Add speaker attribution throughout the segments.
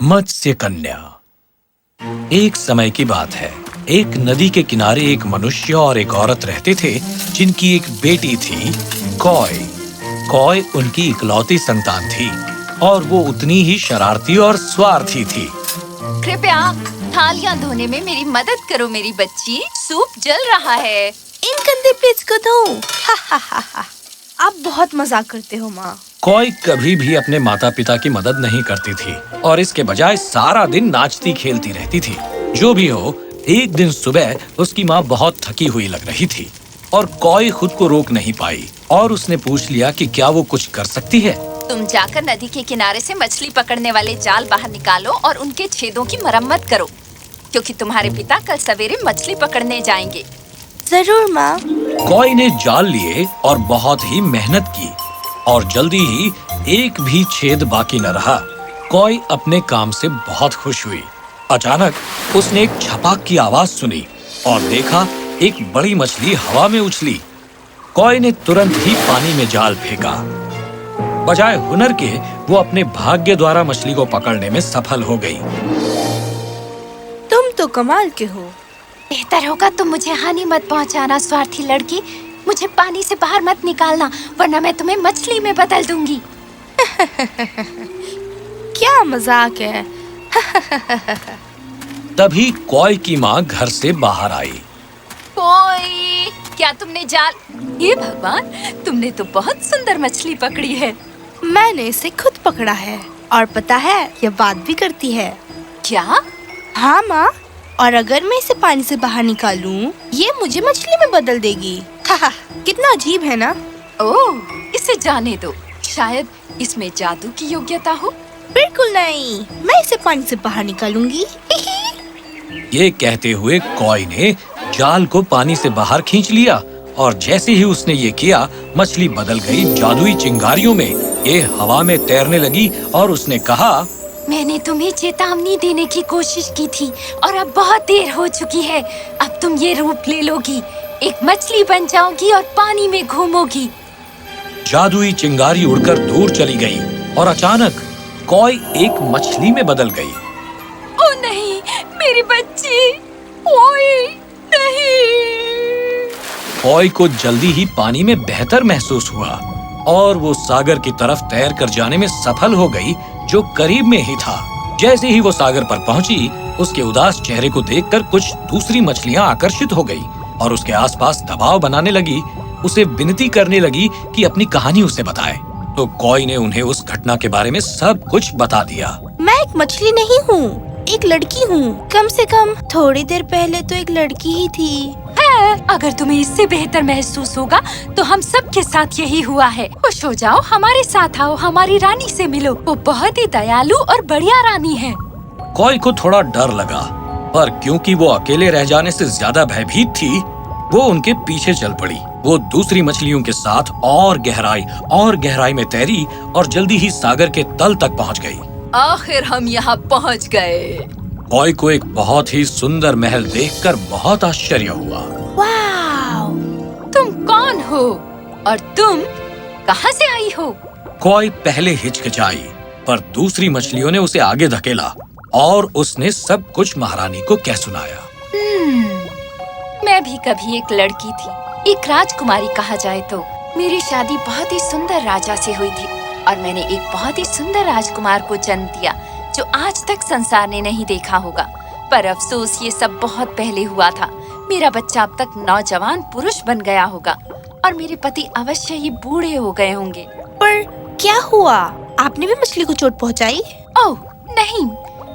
Speaker 1: मत्स्य कन्या। एक समय की बात है। एक नदी के किनारे एक मनुष्य और एक औरत रहते थे, जिनकी एक बेटी थी, कॉय। कॉय उनकी इकलौती संतान थी और वो उतनी ही शरारती और स्वार्थी थी।
Speaker 2: कृपया थालियां धोने में मेरी मदद करो मेरी बच्ची, सूप जल रहा है।
Speaker 3: इन गंदे प्लेट्स को धो। आप बहुत मजाक करते हो माँ।
Speaker 1: कॉय कभी भी अपने माता पिता की मदद नहीं करती थी और इसके बजाय सारा दिन नाचती खेलती रहती थी। जो भी हो, एक दिन सुबह उसकी माँ बहुत थकी हुई लग रही थी और कॉय खुद को रोक नहीं पाई और उसने पूछ लिया कि क्या वो कुछ कर सकती है।
Speaker 2: तुम जाकर नदी के किनारे से मछली पकड़ने वाले जाल बाहर निकालो और उनके छेदों की मरम्मत करो, क्योंकि तुम्हारे पिता कल सवेरे मछली पकड़ने जाएंगे।
Speaker 3: जरूर माँ।
Speaker 1: कॉय ने जाल लिए और बहुत ही मेहनत की और जल्दी ही एक भी छेद बाकी न रहा। कॉय अपने काम से बहुत खुश हुई। अचानक उसने एक छपाक की आवाज सुनी और देखा एक बड़ी मछली हवा में उछली। कॉय ने तुरंत ही पानी में जाल फेंका। बजाय हुनर के वो अपने भाग्य द्वारा मछली को पकड़ने में सफल हो गई।
Speaker 3: तुम तो कमाल के हो।
Speaker 2: बेहतर होगा तुम मुझे हानि मत पहुंचाना, स्वार्थी लड़की। मुझे पानी से बाहर मत निकालना, वरना मैं तुम्हें मछली में बदल दूंगी।
Speaker 3: क्या मजाक है।
Speaker 1: तभी कॉय की माँ घर से बाहर आई।
Speaker 2: कॉय, क्या तुमने जाल? हे भगवान, तुमने तो बहुत सुंदर मछली पकड़ी है।
Speaker 3: मैंने इसे खुद पकड़ा है और पता है ये बात भी करती है।
Speaker 2: क्या?
Speaker 3: हाँ माँ, और अगर मैं इसे पानी से बाहर निकालूं, ये मुझे मछली में बदल देगी। कितना अजीब है ना?
Speaker 2: ओह, इसे जाने दो, शायद इसमें जादू की योग्यता हो।
Speaker 3: बिल्कुल नहीं, मैं इसे पानी से बाहर निकालूंगी।
Speaker 1: ये कहते हुए कॉय ने जाल को पानी से बाहर खींच लिया और जैसे ही उसने ये किया, मछली बदल गई जादुई चिंगारियों में। ये हवा में तैरने लगी और उसने कहा,
Speaker 2: मैंने तुम्हें चेतावनी देने की कोशिश की थी और अब बहुत देर हो चुकी है। अब तुम ये रूप ले लोगी, एक मछली बन जाओगी और पानी में घूमोगी।
Speaker 1: जादुई चिंगारी उड़कर दूर चली गई और अचानक कॉय एक मछली में बदल गई।
Speaker 2: ओ नहीं, मेरी बच्ची। ओए, नहीं।
Speaker 1: कॉय को जल्दी ही पानी में बेहतर महसूस हुआ और वो सागर की तरफ तैर कर जाने में सफल हो गई, जो करीब में ही था। जैसे ही वो सागर पर पहुंची, उसके उदास चेहरे को देखकर कुछ दूसरी मछलियां आकर्षित हो गई और उसके आसपास दबाव बनाने लगी। उसे विनती करने लगी कि अपनी कहानी उसे बताए। तो कॉय ने उन्हें उस घटना के बारे में सब कुछ बता दिया।
Speaker 3: मैं एक मछली नहीं हूँ, एक लड़की हूँ। कम से कम थोड़ी देर पहले तो एक लड़की ही थी।
Speaker 2: अगर तुम्हें इससे बेहतर महसूस होगा तो हम सब के साथ यही हुआ है। खुश हो जाओ, हमारे साथ आओ, हमारी रानी से मिलो। वो बहुत ही दयालु और बढ़िया रानी है।
Speaker 1: कॉय को थोड़ा डर लगा, पर क्योंकि वो अकेले रह जाने से ज्यादा भयभीत थी, वो उनके पीछे चल पड़ी। वो दूसरी मछलियों के साथ और गहराई में तैरी और जल्दी ही सागर के तल तक पहुंच गई।
Speaker 2: आखिर हम यहाँ पहुँच गए।
Speaker 1: कॉय को एक बहुत ही सुंदर महल देखकर बहुत आश्चर्य हुआ।
Speaker 2: वाव! तुम कौन हो और तुम कहाँ से आई हो?
Speaker 1: कॉय पहले हिचकिचाई, पर दूसरी मछलियों ने उसे आगे धकेला और उसने सब कुछ महारानी को कह सुनाया।
Speaker 2: मैं भी कभी एक लड़की थी, एक राजकुमारी कहा जाए तो। मेरी शादी बहुत ही सुंदर राजा से हुई थी और मैंने एक बहुत ही सुंदर राजकुमार को जन्म दिया, जो आज तक संसार ने नहीं देखा होगा। पर अफसोस, ये सब बहुत पहले हुआ था। मेरा बच्चा अब तक नौजवान पुरुष बन गया होगा और मेरे पति अवश्य ही बूढ़े हो गए होंगे।
Speaker 3: पर क्या हुआ? आपने भी मछली को चोट पहुंचाई?
Speaker 2: ओह नहीं,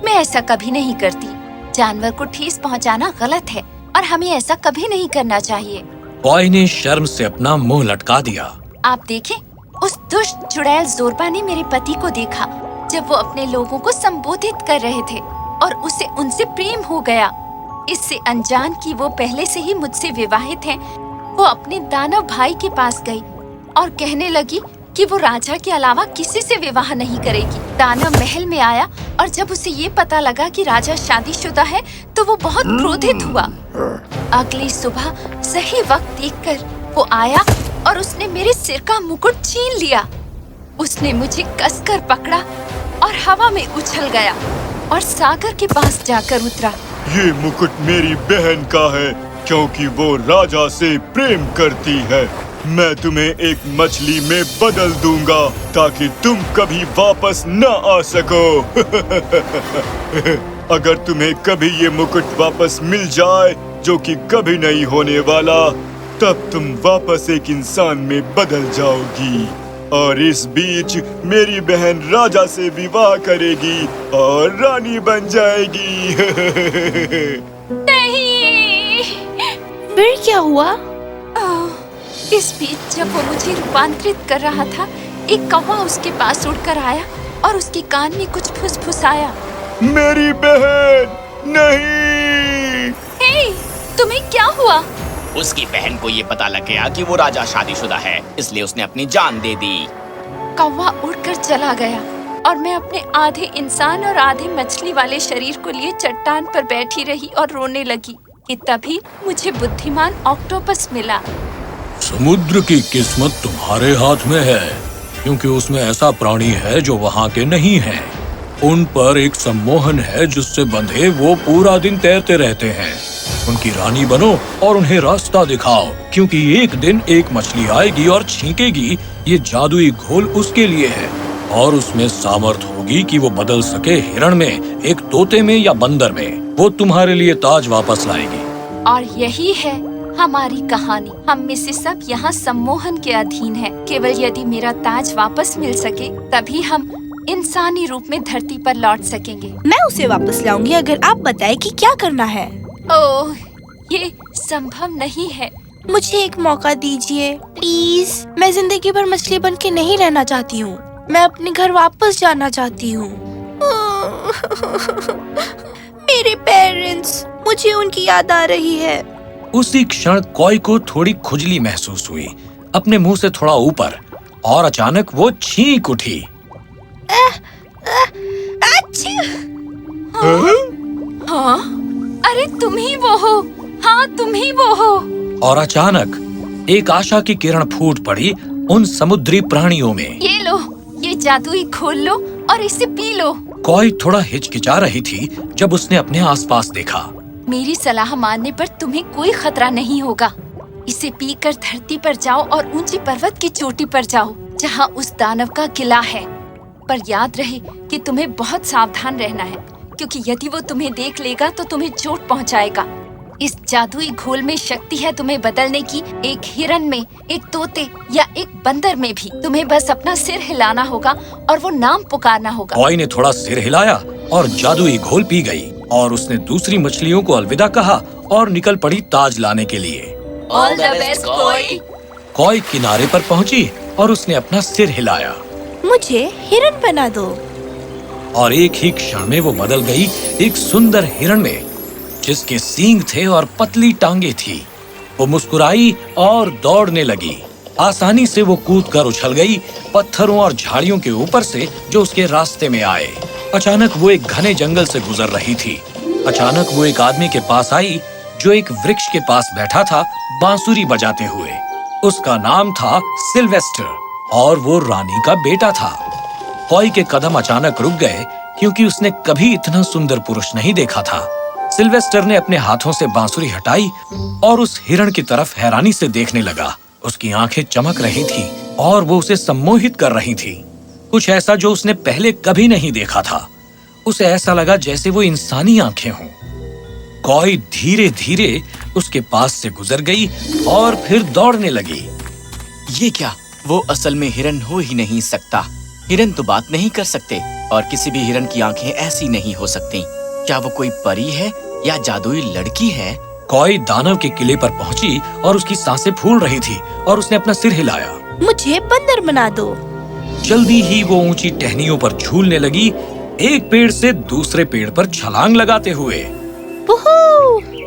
Speaker 2: मैं ऐसा कभी नहीं करती। जानवर को ठेस पहुंचाना गलत है और हमें ऐसा कभी नहीं करना चाहिए।
Speaker 1: कॉय ने शर्म से अपना मुंह लटका दिया।
Speaker 2: आप देखें, उस दुष्ट चुड़ैल जोरबा ने मेरे पति को देखा जब वो अपने लोगों को संबोधित कर रहे थे और उसे उनसे प्रेम हो गया। इससे अनजान कि वो पहले से ही मुझसे विवाहित हैं, वो अपने दानव भाई के पास गई और कहने लगी कि वो राजा के अलावा किसी से विवाह नहीं करेगी। दानव महल में आया और जब उसे ये पता लगा कि राजा शादीशुदा है तो वो बहुत क्रोधित हुआ। अगली सुबह सही वक्त देखकर वो आया और उसने मेरे सिर का मुकुट छीन लिया। उसने मुझे कसकर पकड़ा और हवा में उछल गया। और सागर के पास जाकर उतरा।
Speaker 4: ये मुकुट मेरी बहन का है क्योंकि वो राजा से प्रेम करती है। मैं तुम्हें एक मछली में बदल दूंगा ताकि तुम कभी वापस न आ सको। अगर तुम्हें कभी ये मुकुट वापस मिल जाए, जो कि कभी नहीं होने वाला, तब तुम वापस एक इंसान में बदल जाओगी और इस बीच मेरी बहन राजा से विवाह करेगी और रानी बन जाएगी।
Speaker 2: नहीं।
Speaker 3: फिर क्या हुआ?
Speaker 2: इस बीच जब वो मुझे रूपांतरित कर रहा था, एक कौवा उसके पास उड़कर आया और उसके कान में कुछ फुसफुसाया।
Speaker 4: मेरी बहन नहीं।
Speaker 2: हे, तुम्हें क्या हुआ?
Speaker 5: उसकी बहन को ये पता लग गया कि वो राजा शादीशुदा है, इसलिए उसने अपनी जान दे दी।
Speaker 2: कौवा उड़कर चला गया और मैं अपने आधे इंसान और आधे मछली वाले शरीर को लिए चट्टान पर बैठी रही और रोने लगी कि तभी मुझे बुद्धिमान ऑक्टोपस मिला।
Speaker 1: समुद्र की किस्मत तुम्हारे हाथ में है, क्योंकि उसमें ऐसा प्राणी है जो वहाँ के नहीं हैं। उन पर एक सम्मोहन है जिससे बंधे वो पूरा दिन तैरते रहते हैं। उनकी रानी बनो और उन्हें रास्ता दिखाओ, क्योंकि एक दिन एक मछली आएगी और छींकेगी। ये जादुई घोल उसके लिए है और उसमें सामर्थ होगी कि वो बदल सके हिरण में, एक तोते में या बंदर में। वो तुम्हारे लिए ताज वापस लाएगी।
Speaker 2: और यही है हमारी कहानी। हम में से सब यहाँ सम्मोहन के अधीन हैं। केवल यदि मेरा ताज वापस मिल सके, तभी हम इंसानी रूप में धरती पर लौट सकेंगे।
Speaker 3: मैं उसे वापस लाऊंगी अगर आप बताएं कि क्या करना है।
Speaker 2: ओह, ये संभव नहीं है।
Speaker 3: मुझे एक मौका दीजिए प्लीज। मैं जिंदगी भर मछली बन के नहीं रहना चाहती हूँ। मैं अपने घर वापस जाना चाहती हूँ। मेरे पेरेंट्स, मुझे उनकी याद आ रही है।
Speaker 1: उसी क्षण कॉय को थोड़ी खुजली महसूस हुई, अपने मुंह से थोड़ा ऊपर, और अचानक वो छींक उठी।
Speaker 2: हाँ? अरे तुम ही वो हो। हाँ, तुम ही वो हो।
Speaker 1: और अचानक एक आशा की किरण फूट पड़ी उन समुद्री प्राणियों में।
Speaker 2: ये लो, ये जादुई घोल लो और इसे पी लो।
Speaker 1: कॉय थोड़ा हिचकिचा रही थी जब उसने अपने आसपास देखा।
Speaker 2: मेरी सलाह मानने पर तुम्हें कोई खतरा नहीं होगा। इसे पीकर धरती पर जाओ और ऊंची पर्वत की चोटी पर जाओ, जहाँ उस दानव का किला है। पर याद रहे कि तुम्हें बहुत सावधान रहना है, क्योंकि यदि वो तुम्हें देख लेगा तो तुम्हें चोट पहुँचाएगा। इस जादुई घोल में शक्ति है तुम्हें बदलने की, एक हिरन में, एक तोते या एक बंदर में भी। तुम्हें बस अपना सिर हिलाना होगा और वो नाम पुकारना होगा।
Speaker 1: कॉय ने थोड़ा सिर हिलाया और जादुई घोल पी गई, और उसने दूसरी मछलियों को अलविदा कहा और निकल पड़ी ताज लाने के लिए।
Speaker 2: All the best coy.
Speaker 1: Coy किनारे पर पहुंची और उसने अपना सिर हिलाया।
Speaker 3: मुझे हिरन बना दो।
Speaker 1: और एक ही क्षण में वो बदल गई एक सुंदर हिरन में, जिसके सींग थे और पतली टांगे थी। वो मुस्कुराई और दौड़ने लगी। आसानी से वो कूदकर उछल गई पत्थरों और झाड़ियों के ऊपर से जो उसके रास्ते में आए। अचानक वो एक घने जंगल से गुजर रही थी। अचानक वो एक आदमी के पास आई जो एक वृक्ष के पास बैठा था, बांसुरी बजाते हुए। उसका नाम था सिल्वेस्टर और वो रानी का बेटा था। कॉय के कदम अचानक रुक गए, क्योंकि उसने कभी इतना सुंदर पुरुष नहीं देखा था। सिल्वेस्टर ने अपने हाथों से बांसुरी हटाई और उस हिरण की तरफ हैरानी से देखने लगा। उसकी आंखें चमक रही थी और वो उसे सम्मोहित कर रही थी, कुछ ऐसा जो उसने पहले कभी नहीं देखा था। उसे ऐसा लगा जैसे वो इंसानी आंखें हों। कॉय धीरे धीरे उसके पास से गुजर गई और फिर दौड़ने लगी।
Speaker 5: ये क्या? वो असल में हिरन हो ही नहीं सकता। हिरन तो बात नहीं कर सकते और किसी भी हिरन की आंखें ऐसी नहीं हो सकती। क्या वो कोई परी है या जादुई लड़की है?
Speaker 1: कॉय दानव के किले पर पहुंची और उसकी सांसें फूल रही थी और उसने अपना सिर हिलाया।
Speaker 3: मुझे बंदर बना दो।
Speaker 1: जल्दी ही वो ऊंची टहनियों पर झूलने लगी, एक पेड़ से दूसरे पेड़ पर छलांग लगाते हुए।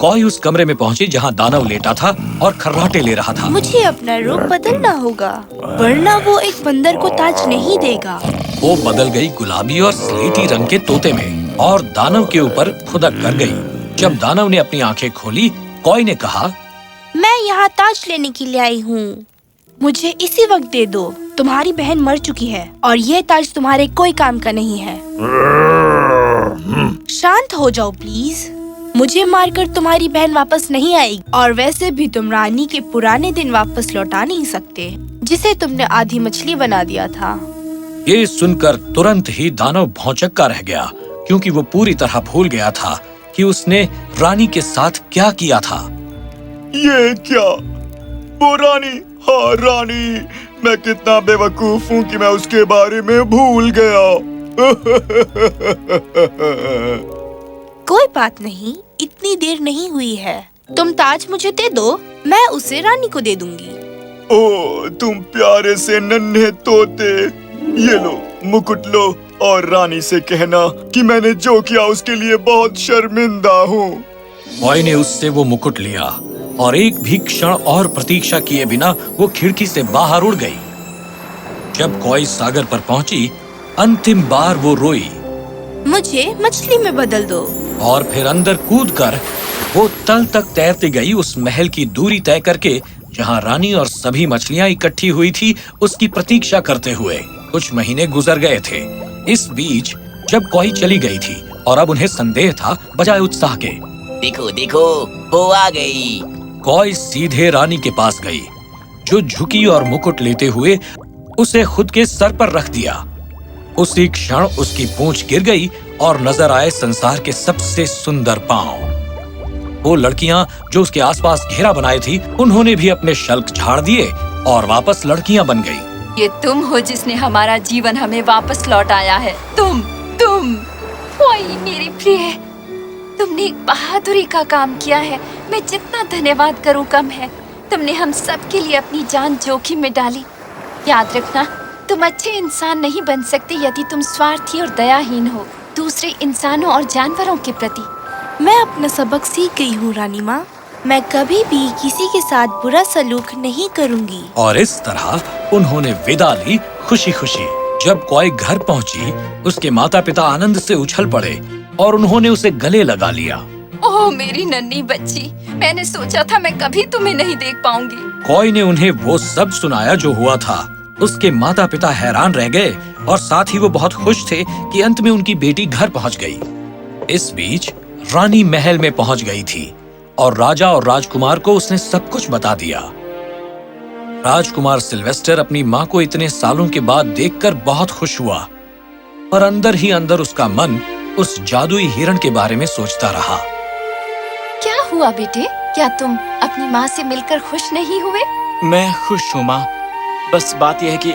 Speaker 1: कॉय उस कमरे में पहुंची जहां दानव लेटा था और खर्राटे ले रहा था।
Speaker 3: मुझे अपना रूप बदलना होगा, वरना वो एक बंदर को ताज नहीं देगा।
Speaker 1: वो बदल गई गुलाबी और स्लेटी रंग के तोते में और दानव के ऊपर खुदक कर गई। जब दानव ने अपनी आंखें खोली, कॉय ने कहा,
Speaker 3: मैं यहाँ ताज लेने के लिए आई हूँ। मुझे इसी वक्त दे दो। तुम्हारी बहन मर चुकी है और ये ताज तुम्हारे कोई काम का नहीं है। शांत हो जाओ प्लीज। मुझे मारकर तुम्हारी बहन वापस नहीं आएगी, और वैसे भी तुम रानी के पुराने दिन वापस लौटा नहीं सकते, जिसे तुमने आधी मछली बना दिया था।
Speaker 1: ये सुनकर तुरंत ही दानव भौंचक्का रह गया, क्योंकि वो पूरी तरह भूल गया था कि उसने रानी के साथ क्या किया था।
Speaker 4: ये क्या? वो रानी? हाँ रानी, मैं कितना बेवकूफ हूँ कि मैं उसके बारे में भूल गया।
Speaker 3: कोई बात नहीं, इतनी देर नहीं हुई है। तुम ताज मुझे दे दो, मैं उसे रानी को दे दूंगी।
Speaker 4: ओ तुम प्यारे से नन्हे तोते, ये लो मुकुट लो और रानी से कहना कि मैंने जो किया उसके लिए बहुत शर्मिंदा हूँ।
Speaker 1: कॉय ने उससे वो मुकुट लिया और एक भी क्षण और प्रतीक्षा किए बिना वो खिड़की से बाहर उड़ गई। जब कॉय सागर पर पहुंची, अंतिम बार वो रोई
Speaker 3: मुझे मछली में बदल दो।
Speaker 1: और फिर अंदर कूदकर वो तल तक तैरती गई, उस महल की दूरी तय करके जहां रानी और सभी मछलियां इकट्ठी हुई थी, उसकी प्रतीक्षा करते हुए। कुछ महीने गुजर गए थे। इस बीच जब कॉय चली गई थी और अब उन्हें संदेह था बजाय उत्साह के।
Speaker 5: देखो देखो, वो आ गई।
Speaker 1: कॉय सीधे रानी के पास गई, जो झुकी और मुकुट लेते हुए उसे खुद के सर पर रख दिया। उसी क्षण उसकी पूंछ गिर गई और नजर आए संसार के सबसे सुंदर पांव। वो लड़कियां जो उसके आसपास घेरा बनाए थी, उन्होंने भी अपने शल्क झाड़ दिए और वापस लड़कियां बन गई।
Speaker 2: ये तुम हो जिसने हमारा जीवन हमें वापस लौटाया है। तुम ओए मेरी प्रिय, तुमने एक बहादुरी का काम किया है। मैं जितना धन्यवाद करूं कम है। तुमने हम सब के लिए अपनी जान जोखिम में डाली। याद रखना, तुम अच्छे इंसान नहीं बन सकते यदि तुम स्वार्थी और दयाहीन हो दूसरे इंसानों और जानवरों के प्रति।
Speaker 3: मैं अपना सबक सीख गई हूँ रानी माँ। मैं कभी भी किसी के साथ बुरा सलूक नहीं करूँगी।
Speaker 1: और इस तरह उन्होंने विदा ली खुशी खुशी। जब कॉय घर पहुंची, उसके माता पिता आनंद से उछल पड़े और उन्होंने उसे गले लगा लिया।
Speaker 2: ओह मेरी नन्ही बच्ची, मैंने सोचा था मैं कभी तुम्हें नहीं देख पाऊंगी।
Speaker 1: कॉय ने उन्हें वो सब सुनाया जो हुआ था। उसके माता पिता हैरान रह गए और साथ ही वो बहुत खुश थे कि अंत में उनकी बेटी घर पहुंच गई। इस बीच रानी महल में पहुंच गई थी और राजा और राजकुमार को उसने सब कुछ बता दिया। राजकुमार सिल्वेस्टर अपनी माँ को इतने सालों के बाद देखकर बहुत खुश हुआ, पर अंदर ही अंदर उसका मन उस जादुई हिरण के बारे में सोचता रहा।
Speaker 2: क्या हुआ बेटे? क्या तुम अपनी माँ से मिलकर खुश नहीं हुए?
Speaker 5: मैं खुश हूँ माँ, बस बात यह है कि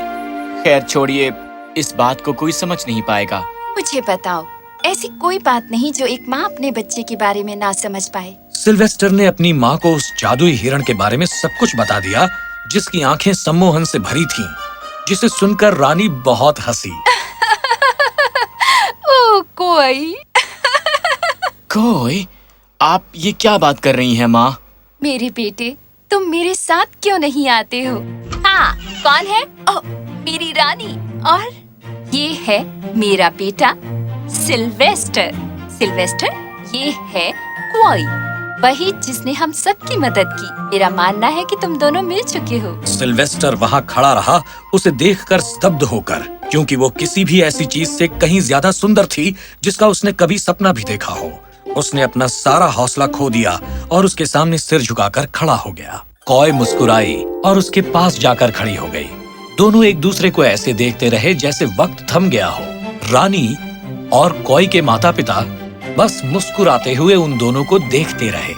Speaker 5: खैर छोड़िए, इस बात को कोई समझ नहीं पाएगा।
Speaker 2: मुझे बताओ, ऐसी कोई बात नहीं जो एक माँ अपने बच्चे के बारे में ना समझ पाए।
Speaker 1: सिल्वेस्टर ने अपनी माँ को उस जादुई हिरण के बारे में सब कुछ बता दिया, जिसकी आंखें सम्मोहन से भरी थीं, जिसे सुनकर रानी बहुत हंसी।
Speaker 2: ओह कोई
Speaker 5: कोई, आप ये क्या बात कर रही हैं माँ?
Speaker 2: मेरे बेटे, तुम मेरे साथ क्यों नहीं आते हो? हाँ, कौन है? ओह, मेरी रानी। और ये है मेरा बेटा सिल्वेस्टर। सिल्वेस्टर, ये है क्वाई, वही जिसने हम सबकी मदद की। मेरा मानना है कि तुम दोनों मिल चुके हो।
Speaker 1: सिल्वेस्टर वहाँ खड़ा रहा, उसे देखकर स्तब्ध होकर, क्योंकि वो किसी भी ऐसी चीज से कहीं ज्यादा सुंदर थी जिसका उसने कभी सपना भी देखा हो। उसने अपना सारा हौसला खो दिया और उसके सामने सिर झुकाकर खड़ा हो गया। कॉय मुस्कुराई और उसके पास जाकर खड़ी हो गई। दोनों एक दूसरे को ऐसे देखते रहे जैसे वक्त थम गया हो। रानी और कॉय के माता पिता बस मुस्कुराते हुए उन दोनों को देखते रहे।